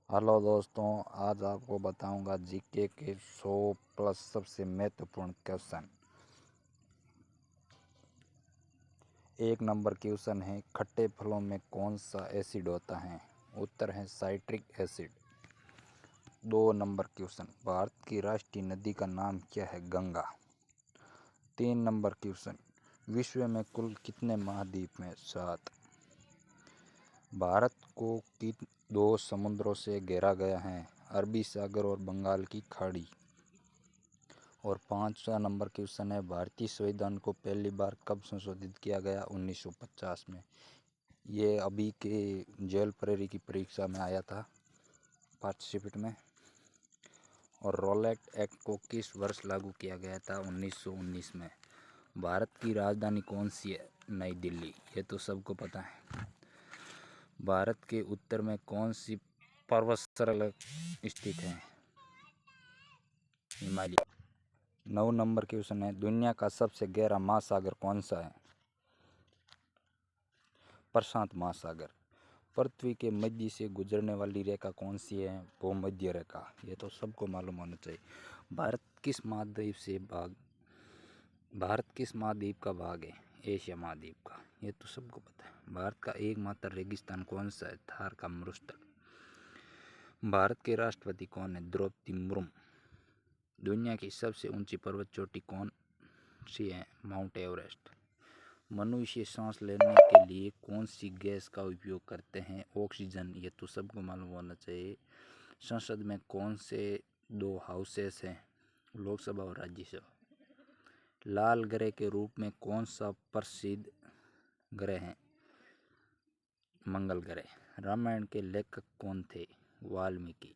Hello दोस्तों, आज आपको बताऊंगा जीके के 100 प्लस सबसे महत्वपूर्ण क्वेश्चन। एक नंबर क्वेश्चन है, खट्टे फलों में कौन सा एसिड होता है? उत्तर है citric acid. 2 number question, Bharat की राष्ट्रीय नदी का नाम क्या है? गंगा। 3 नंबर क्वेश्चन, विश्व में कुल कितने महाद्वीप हैं? 7। भारत को किन 2 समुद्रों से घेरा गया है? अरबी सागर और बंगाल की खाड़ी। और 5वां नंबर क्वेश्चन है, भारतीय संविधान को पहली बार कब संशोधित किया गया? 1950 में। ये अभी के जेल प्रेरी की परीक्षा में आया था, पार्टिसिपेट में। और रोलेट एक्ट को किस वर्ष लागू किया गया था? 1919 में। भारत की राजधानी कौन सी है? नई दिल्ली। ये तो सबको पता है। भारत के उत्तर में कौन सी पर्वत श्रृंखला स्थित है? हिमालय। 9 नंबर क्वेश्चन है, दुनिया का सबसे गहरा महासागर कौन सा है? प्रशांत महासागर। पृथ्वी के मध्य से गुजरने वाली रेखा कौन सी है? भूमध्य रेखा। ये तो सबको मालूम होना चाहिए। भारत किस महाद्वीप का भाग है? एशिया महाद्वीप का। ये तो सबको पता है। भारत का एकमात्र रेगिस्तान कौन सा है? थार का मरुस्थल। भारत के राष्ट्रपति कौन है? द्रौपदी मुर्मू। दुनिया की सबसे ऊंची पर्वत चोटी कौन सी है? Mount Everest. मनुष्य सांस लेने के लिए कौन सी गैस का उपयोग करते हैं? ऑक्सीजन। ये तो सबको मालूम होना चाहिए। संसद में कौन से 2 हाउसेस हैं? लोकसभा और राज्यसभा। लाल ग्रह के रूप में कौन सा प्रसिद्ध ग्रह है? मंगल ग्रह। रामायण के लेखक कौन थे? वाल्मीकि।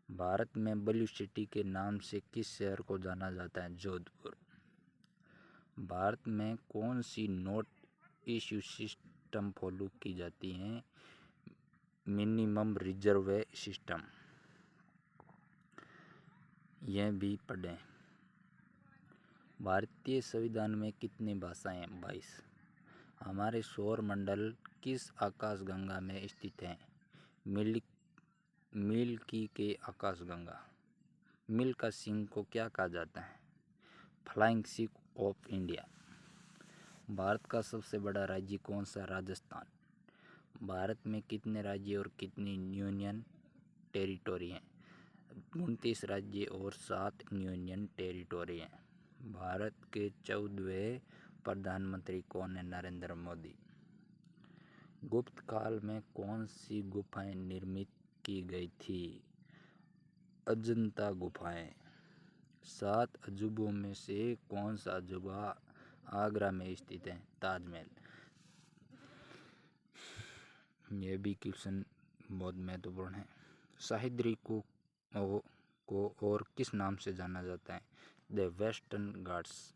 भारत में ब्लू सिटी के नाम से किस शहर को जाना जाता है? जोधपुर। भारत में कौन सी नोट इश्यू सिस्टम फॉलो की जाती है? Minimum reserve system. यह भी पढ़ें। भारतीय संविधान में कितनी भाषाएं हैं? 22। हमारे सौर मंडल किस आकाशगंगा में स्थित है? मिल्की के आकाशगंगा। मिल्का सिंह को क्या कहा जाता है? Flying Sikh of India. Bharat का सबसे बड़ा राज्य कौन सा? राजस्थान। भारत में कितने राज्य और कितनी यूनियन टेरिटोरी हैं? 29 राज्य और 7 यूनियन टेरिटोरी हैं। भारत के 14वें प्रधानमंत्री कौन है? नरेंद्र मोदी। गुप्त काल में कौन सी गुफाएं निर्मित की गई थी? अजंता गुफाएं। 7 अजूबों में से कौन सा अजूबा आगरा में स्थित है? ताजमहल। यह भी क्वेश्चन बहुत महत्वपूर्ण है। सह्याद्री को और किस नाम से जाना जाता है? The western Ghats.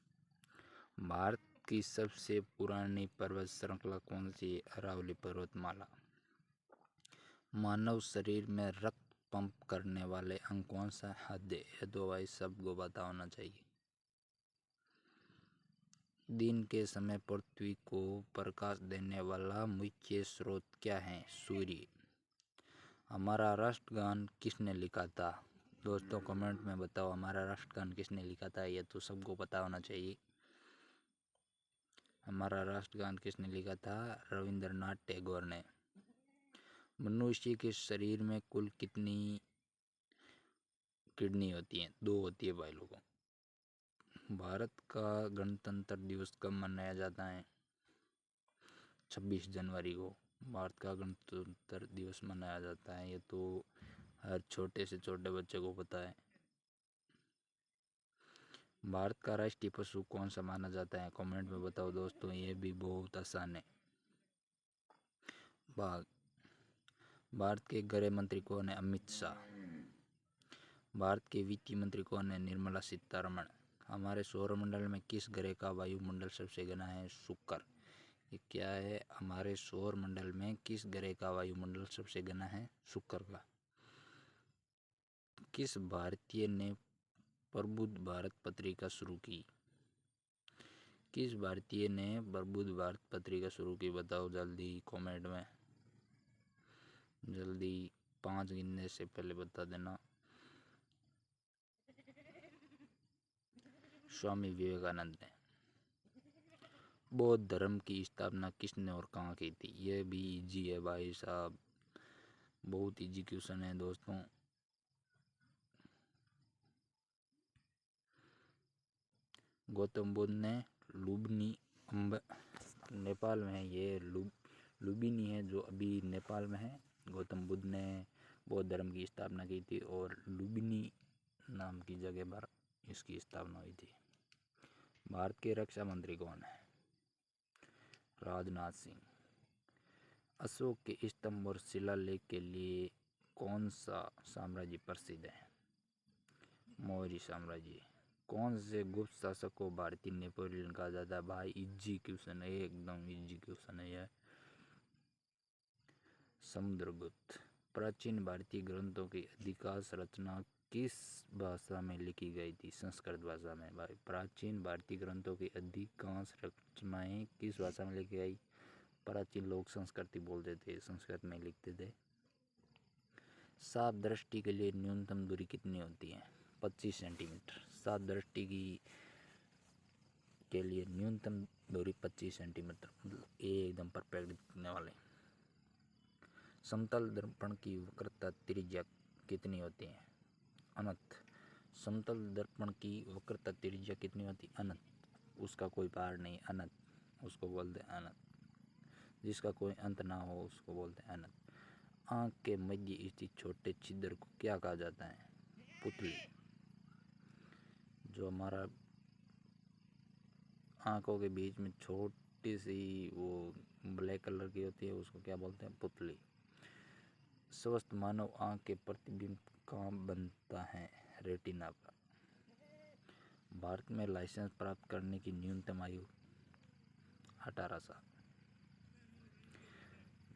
भारत की सबसे पुरानी पर्वत श्रृंखला कौन सी है? अरावली पर्वतमाला। मानव शरीर में रक्त पंप करने वाले अंग कौन सा है? हृदय। यह तो भाई सबको पता होना चाहिए। दिन के समय पृथ्वी को प्रकाश देने वाला मुख्य स्रोत क्या है? सूर्य। हमारा राष्ट्रगान किसने लिखा था? दोस्तों कमेंट में बताओ, हमारा राष्ट्रगान किसने लिखा था? ये तो सबको पता होना चाहिए। हमारा राष्ट्रगान किसने लिखा था? रविंद्रनाथ टैगोर ने। मनुष्य के शरीर में कुल कितनी किडनी होती हैं? 2 होती है भाई लोगों। भारत का गणतंत्र दिवस कब मनाया जाता है? 26 जनवरी को भारत का गणतंत्र दिवस मनाया जाता है। ये तो हर छोटे से छोटे बच्चे को पता है। भारत का राष्ट्रीय पशु कौन सा माना जाता है? कमेंट में बताओ दोस्तों, ये भी बहुत आसान है। बाघ। भारत के गृह मंत्री कौन है? अमित शाह। भारत के वित्त मंत्री कौन है? निर्मला सीतारमण। हमारे सौरमंडल में किस ग्रह का वायुमंडल सबसे घना है? शुक्र। ये क्या है? हमारे सौर मंडल में किस ग्रह का वायुमंडल सबसे घना है? शुक्र का। किस भारतीय ने प्रबुद्ध भारत पत्रिका शुरू की? किस भारतीय ने प्रबुद्ध भारत पत्रिका शुरू की? बताओ जल्दी कमेंट में, जल्दी 5 गिनने से पहले बता देना। स्वामी विवेकानंद ने। बौद्ध धर्म की स्थापना किसने और कहाँ की थी? यह भी इजी है भाई साहब, बहुत इजी क्वेश्चन है दोस्तों। गौतम बुद्ध ने लुम्बिनी नेपाल में है, ये लुम्बिनी है जो अभी नेपाल में है। गौतम बुद्ध ने बौद्ध धर्म की स्थापना की थी और लुम्बिनी नाम की जगह पर इसकी स्थापना हुई थी। भारत के रक्षा मंत्री कौन है? राजनाथ सिंह। अशोक के स्तंभ और शिलालेख के लिए कौन सा साम्राज्य प्रसिद्ध है? मौर्य साम्राज्य। कौन से गुप्त शासक को भारतीय नेपोलियन कहा जाता है? भाई इजी क्वेश्चन है, एकदम इजी क्वेश्चन है यह। समुद्रगुप्त। प्राचीन भारतीय ग्रंथों की अधिकांश रचना किस भाषा में लिखी गई थी? संस्कृत भाषा में। भाई प्राचीन भारतीय ग्रंथों की अधिकांश रचनाएं किस भाषा में लिखी गई? प्राचीन लोग संस्कृत बोलते थे, संस्कृत में लिखते थे। साफ दृष्टि के लिए न्यूनतम दूरी कितनी होती है? 25 सेंटीमीटर। साफ दृष्टि के लिए न्यूनतम दूरी 25 सेंटीमीटर, मतलब एकदम परफेक्ट दिखने वाले। समतल दर्पण की वक्रता त्रिज्या कितनी होती है? अनंत। समतल दर्पण की वक्रता त्रिज्या कितनी होती? अनंत, उसका कोई पार नहीं, अनंत, उसको बोलते हैं अनंत। जिसका कोई अंत ना हो उसको बोलते हैं अनंत। आँख के मध्य स्थित छोटे छिद्र को क्या कहा जाता है? पुतली। जो हमारा आँखों के बीच में छोटी सी वो ब्लैक कलर की होती है उसको क्या बोलते हैं? पुतली। स्वस्थ मानव आँख के प्रतिबिंब कहाँ बनता है? रेटिना पर। भारत में लाइसेंस प्राप्त करने की न्यूनतम आयु 18 साल।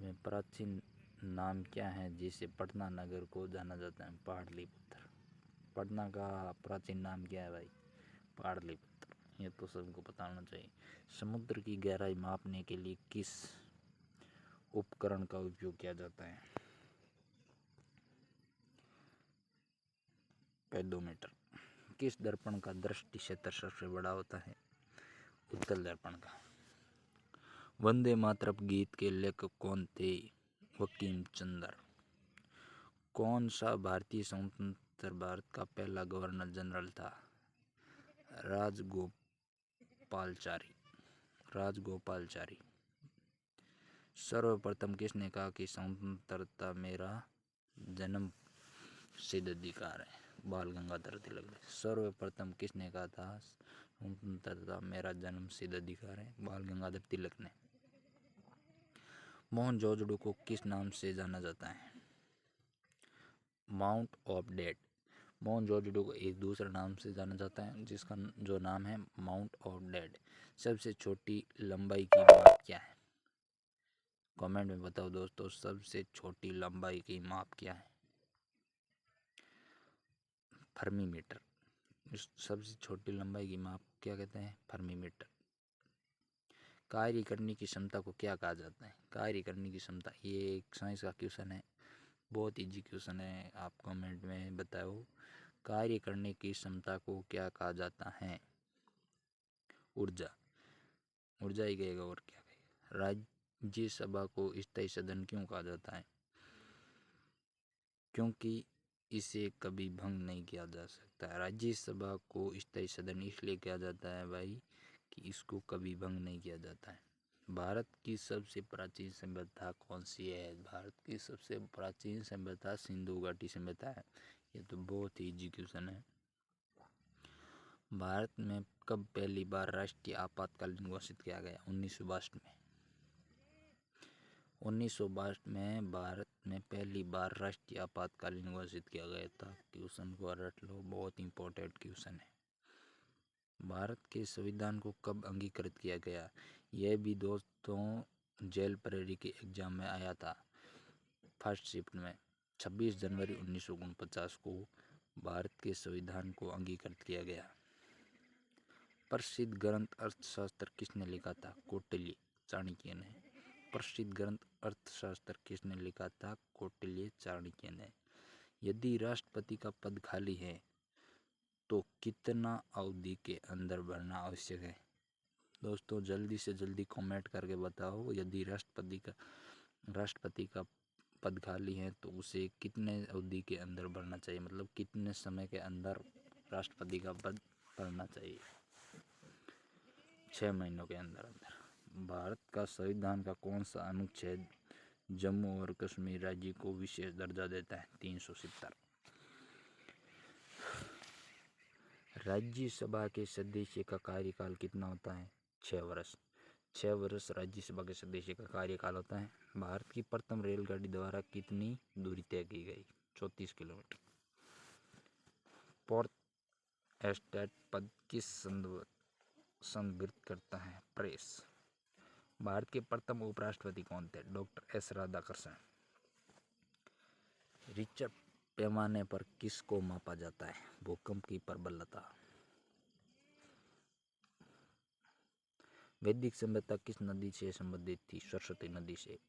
में प्राचीन नाम क्या है जिसे पटना नगर को जाना जाता है? पाटलिपुत्र। पटना का प्राचीन नाम क्या है भाई? पाटलिपुत्र। ये तो सबको पता होना चाहिए। समुद्र की गहराई मापने के लिए किस उपकरण का उपयोग किया जाता है? पेडोमीटर। किस दर्पण का दृष्टि क्षेत्र सबसे बड़ा होता है? उत्तल दर्पण का। वंदे मातरम गीत के लेखक कौन थे? बंकिम चंद्र। कौन सा भारतीय स्वतंत्र भारत का पहला गवर्नर जनरल था? राजगोपालचारी। सर्वप्रथम किसने कहा कि स्वतंत्रता मेरा जन्म सिद्ध अधिकार है? बाल गंगाधर तिलक ने। सर्वप्रथम किसने कहा था स्वतंत्रता मेरा जन्म सिद्ध अधिकार है? बाल गंगाधर तिलक ने। मोहनजोदड़ो को किस नाम से जाना जाता है? Mount of death. मोहनजोदड़ो को एक दूसरा नाम से जाना जाता है जिसका जो नाम है माउंट ऑफ डेथ। सबसे छोटी लंबाई की माप क्या है? कमेंट में बताओ दोस्तों, सबसे छोटी लंबाई की माप क्या है? फर्मीमीटर। सबसे छोटी लंबाई की माप क्या कहते हैं? फर्मीमीटर। कार्य करने की क्षमता को क्या कहा जाता है? कार्य करने की क्षमता, ये एक साइंस का क्वेश्चन है, बहुत इजी क्वेश्चन है, आप कमेंट में बताओ। कार्य करने की क्षमता को क्या कहा जाता है? ऊर्जा। ऊर्जा ही कहेगा और क्या कहेगा। राज्यसभा को स्थायी सदन क्यों कहा जाता है? क्योंकि इसे कभी भंग नहीं किया जा सकता। राज्यसभा को स्थायी सदन इसलिए कहा जाता है भाई कि इसको कभी भंग नहीं किया जाता है। भारत की सबसे प्राचीन सभ्यता कौन सी है? भारत की सबसे प्राचीन सभ्यता सिंधु घाटी सभ्यता है। ये तो बहुत ही इजी क्वेश्चन है। भारत में कब पहली बार राष्ट्रीय आपातकालीन घोषित किया गया? 1962 में। 1962 में भारत में पहली बार राष्ट्रीय आपातकालीन घोषित किया गया था। क्वेश्चन को रट लो, बहुत इंपॉर्टेंट क्वेश्चन है। भारत के संविधान को कब अंगीकृत किया गया? यह भी दोस्तों जेल प्रेरी के एग्जाम में आया था, फर्स्ट शिफ्ट में। 26 जनवरी 1949 को भारत के संविधान को अंगीकृत किया गया। प्रसिद्ध ग्रंथ अर्थशास्त्र किसने लिखा था? कौटिल्य, चाणक्य ने। प्रसिद्ध ग्रंथ अर्थशास्त्र किसने लिखा था? कौटिल्य चाणक्य ने। यदि राष्ट्रपति का पद खाली है तो कितना अवधि के अंदर भरना आवश्यक है? दोस्तों जल्दी से जल्दी कमेंट करके बताओ, यदि राष्ट्रपति का पद खाली है तो उसे कितने अवधि के अंदर भरना चाहिए, मतलब कितने समय के अंदर राष्ट्रपति का पद भरना चाहिए? 6 महीनों के अंदर। भारत का संविधान का कौन सा अनुच्छेद जम्मू और कश्मीर राज्य को विशेष दर्जा देता है? 370। राज्यसभा के सदस्य का कार्यकाल कितना होता है? 6 वर्ष। 6 वर्ष राज्यसभा के सदस्य का कार्यकाल होता है। भारत की प्रथम रेलगाड़ी द्वारा कितनी दूरी तय की गई? 34 किलोमीटर। फोर्थ एस्टेट पद किस संदर्भित करता है? प्रेस। भारत के प्रथम उपराष्ट्रपति कौन थे? Doctor S Radhakrishnan. रिक्टर पैमाने पर किसको मापा जाता है? भूकंप की प्रबलता। वैदिक सभ्यता किस नदी से संबंधित थी? सरस्वती नदी से।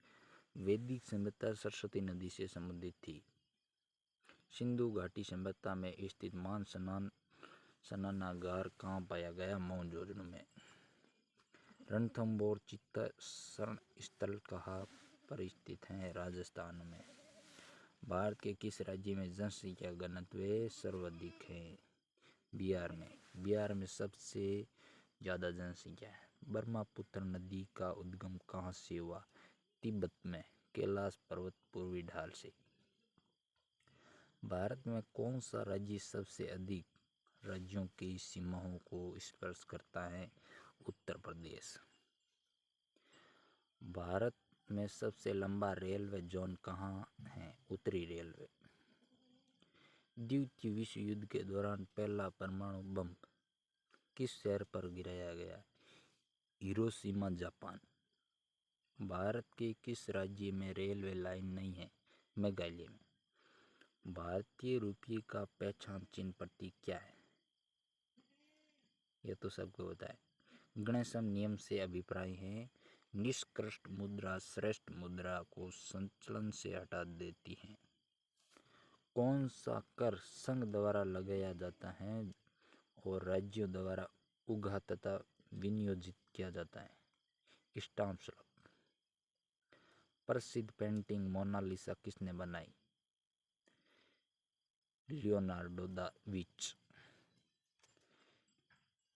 वैदिक सभ्यता सरस्वती नदी से संबंधित थी। सिंधु घाटी सभ्यता में स्थित मान स्नानागार कहाँ पाया गया? मोहनजोदड़ो में। रणथंभौर चित्ता शरण स्थल कहाँ पर स्थित है? राजस्थान में। भारत के किस राज्य में जनसंख्या घनत्व सर्वाधिक है? बिहार में। बिहार में सबसे ज़्यादा जनसंख्या है। ब्रह्मपुत्र नदी का उद्गम कहाँ से हुआ? तिब्बत में, कैलाश पर्वत पूर्वी ढाल से। भारत में कौन सा राज्य सबसे अधिक राज्यों की सीमाओं को स्पर्श करता है? उत्तर प्रदेश। भारत में सबसे लंबा रेलवे जोन कहाँ है? उत्तरी रेलवे। द्वितीय विश्व युद्ध के दौरान पहला परमाणु बम किस शहर पर गिराया गया? Hiroshima, Japan. भारत के किस राज्य में रेलवे लाइन नहीं है? मेघालय में। भारतीय रुपये का पहचान चिन्ह प्रतीक क्या है? यह तो सबको पता है। गणेशम नियम से अभिप्राय है निष्कृष्ट मुद्रा श्रेष्ठ मुद्रा को संचलन से हटा देती है। कौन सा कर संघ द्वारा लगाया जाता है और राज्यों द्वारा उघा तथा विनियोजित किया जाता है? स्टाम्प शुल्क। प्रसिद्ध पेंटिंग मोनालिसा किसने बनाई? Leonardo da Vinci.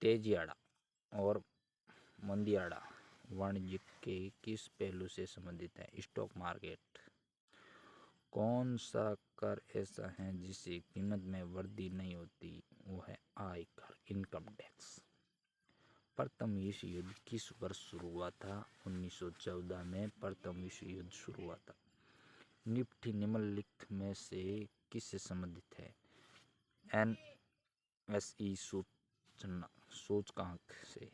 तेजियाड़ा और मंदियाड़ा वाणिज्य के किस पहलू से संबंधित है? Stock market. कौन सा कर ऐसा है जिससे कीमत में वृद्धि नहीं होती? वो है आयकर, इनकम टैक्स। प्रथम विश्व युद्ध किस वर्ष शुरू हुआ था? 1914 में प्रथम विश्व युद्ध शुरू हुआ था। निफ्टी निम्नलिखित में से किससे संबंधित है? NSE सूचकांक से।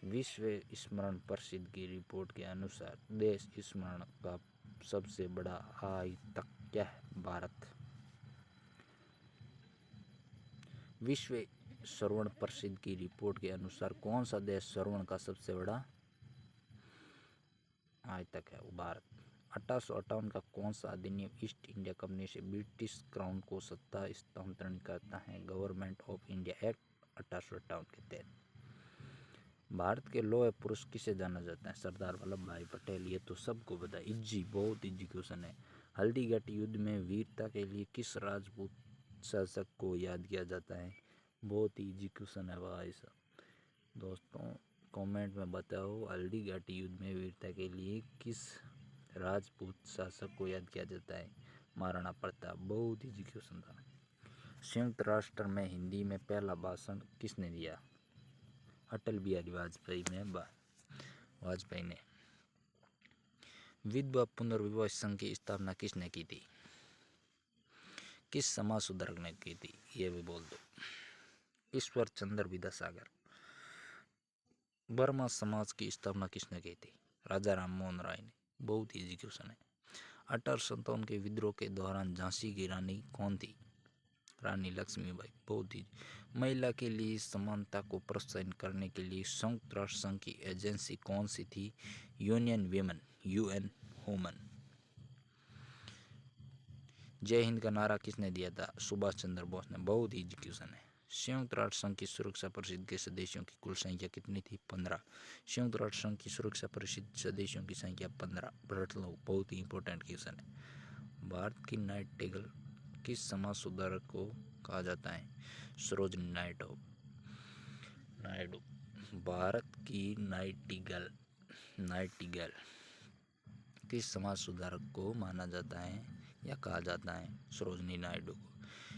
विश्व स्मरण परिषद की रिपोर्ट के अनुसार देश स्मरण का सबसे बड़ा आयातक क्या है? भारत। विश्व श्रवण परिषद की रिपोर्ट के अनुसार कौन सा देश श्रवण का सबसे बड़ा आयातक है? भारत। 1858 का कौन सा अधिनियम ईस्ट इंडिया कंपनी से ब्रिटिश क्राउन को सत्ता हस्तांतरण करता है? गवर्नमेंट ऑफ इंडिया एक्ट 1858 के तहत। भारत के लौह पुरुष किसे जाना जाता है? सरदार वल्लभ भाई पटेल। ये तो सबको पता है, इजी, बहुत इजी क्वेश्चन है। हल्दीघाटी युद्ध में वीरता के लिए किस राजपूत शासक को याद किया जाता है? बहुत इजी क्वेश्चन है भाई साहब। दोस्तों कमेंट में बताओ, हल्दीघाटी युद्ध में वीरता के लिए किस राजपूत शासक को याद किया जाता है? महाराणा प्रताप। बहुत इजी क्वेश्चन था। संयुक्त राष्ट्र में हिंदी में पहला भाषण किसने दिया? अटल बिहारी वाजपेयी ने। विधवा पुनर्विवाह संघ की स्थापना किसने की थी? किस समाज सुधारक ने की थी? ये भी बोल दो। ईश्वर चंद्र विद्यासागर। वर्मा समाज की स्थापना किसने की थी? राजा राम मोहन राय ने। बहुत इजी क्वेश्चन है। 1857 के विद्रोह के दौरान झांसी की रानी कौन थी? रानी लक्ष्मीबाई। बहुत ही महिला के लिए समानता को प्रोत्साहित करने के लिए संयुक्त राष्ट्र संघ की एजेंसी कौन सी थी? Union women, UN woman. जय हिंद का नारा किसने दिया था? सुभाष चंद्र बोस ने। बहुत ही इजी क्वेश्चन है। संयुक्त राष्ट्र संघ की सुरक्षा परिषद के सदस्यों की कुल संख्या कितनी थी? 15। संयुक्त राष्ट्र संघ की सुरक्षा परिषद सदस्यों की संख्या 15। रट लो, बहुत ही इंपॉर्टेंट क्वेश्चन है। भारत की नाइटिंगेल किस समाज सुधारक को कहा जाता है? सरोजिनी नायडू। भारत की नाइटिंगेल किस समाज सुधारक को माना जाता है या कहा जाता है? सरोजिनी नायडू को।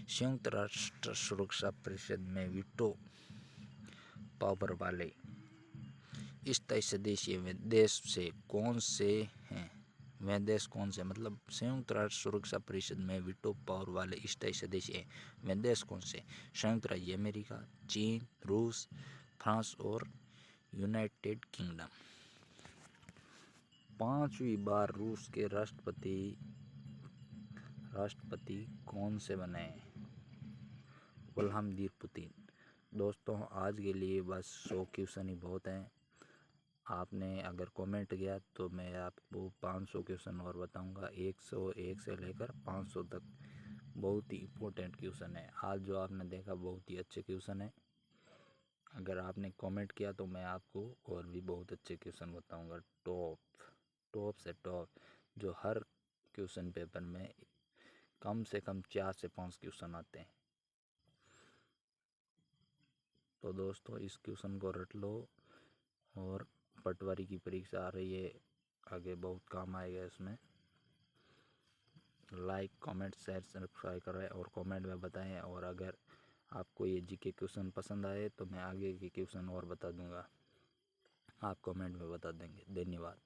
संयुक्त राष्ट्र सुरक्षा परिषद में वीटो पावर वाले स्थायी सदस्य देश से कौन से हैं? वह देश कौन से, मतलब संयुक्त राष्ट्र सुरक्षा परिषद में वीटो पावर वाले स्थायी सदस्य हैं, वह देश कौन से? संयुक्त राज्य अमेरिका, चीन, रूस, फ्रांस और यूनाइटेड किंगडम। 5वीं बार रूस के राष्ट्रपति कौन से बने? Vladimir Putin. दोस्तों आज के लिए बस 100 क्वेश्चन ही बहुत हैं। आपने अगर कमेंट किया तो मैं आपको 500 क्वेश्चन और बताऊंगा। 101 से लेकर 500 तक बहुत ही इम्पोर्टेंट क्वेश्चन है। आज जो आपने देखा बहुत ही अच्छे क्वेश्चन है। अगर आपने कमेंट किया तो मैं आपको और भी बहुत अच्छे क्वेश्चन बताऊंगा। टॉप से टॉप, जो हर क्वेश्चन पेपर में कम से कम 4 से 5 क्वेश्चन आते हैं। तो दोस्तों इस क्वेश्चन को रट लो। और पटवारी की परीक्षा आ रही है, आगे बहुत काम आएगा इसमें। लाइक, कमेंट, शेयर, सब्सक्राइब करें और कमेंट में बताएं। और अगर आपको ये जीके क्वेश्चन पसंद आए तो मैं आगे के क्वेश्चन और बता दूंगा, आप कमेंट में बता देंगे। धन्यवाद।